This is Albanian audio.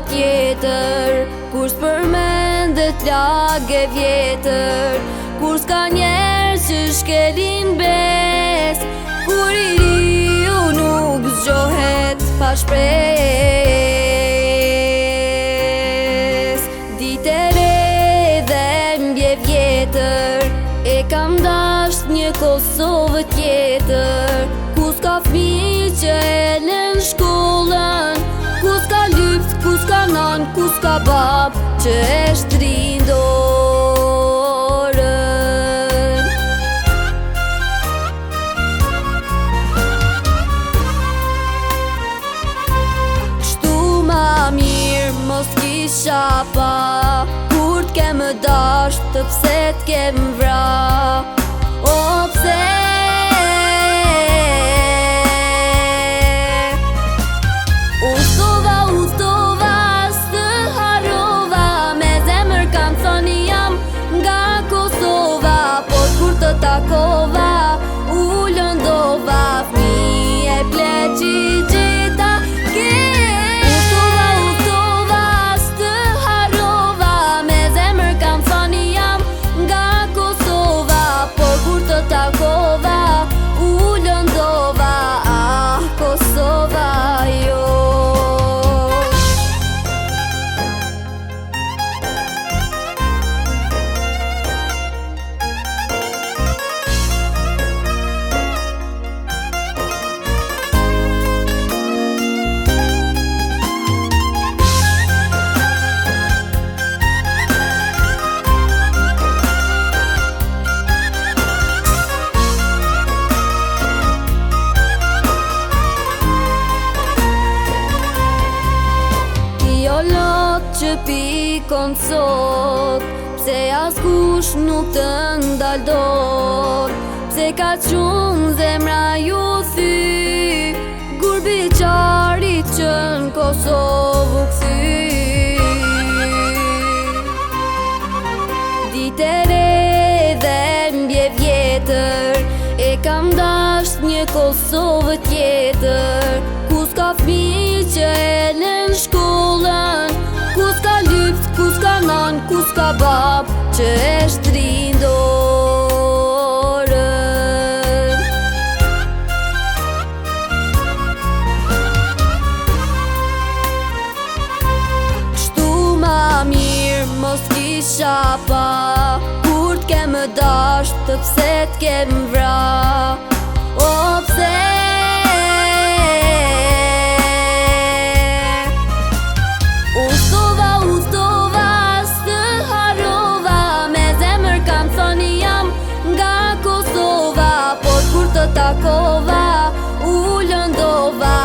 tjetër, kur s'përmendet lagë vjetër, kur s'ka njerës që shkelin bes, kur i riu nuk zgjohet pa shpres. Ditë e re dhe mbje vjetër, e kam dasht një Kosovë tjetër, ku s'ka fmi që e lën shkollën, ku s'ka lypt, ku s'ka nan, ku s'ka bab që e shtrin dorën. Kështu ma mirë mos kisha pa, kur t'kem dasht të pse t'kem vra. O pse Ustova, s'të harova, me zemër kam thoni jam nga Kosova, por kur të takova, u lëndova, fmi e pleqi gjitha ke. Ustova, s'të harova, me zemër kam thoni jam nga Kosova, por kur të takova, u lëndova, ah, Kosova jo. Që pikon sot, pse askush nuk të ndal dot, pse ka qumë zemra ju thy, gurbi qarit që në Kosovë u kthy. Ditë e re dhe mbje vjetër, e kam dasht një Kosovë tjetër, ku s'ka fmi që e lën shkollën, ku s'ka lypt, ku s'ka nan, ku s'ka bab që e shtrin dorën. Kështu ma mirë mos kisha pa, kur t'kem dasht të pse t'kem vra. O pse Ustova, s'të harova, me zemër kam thoni jam nga Kosova, por kur të takova, u lëndova.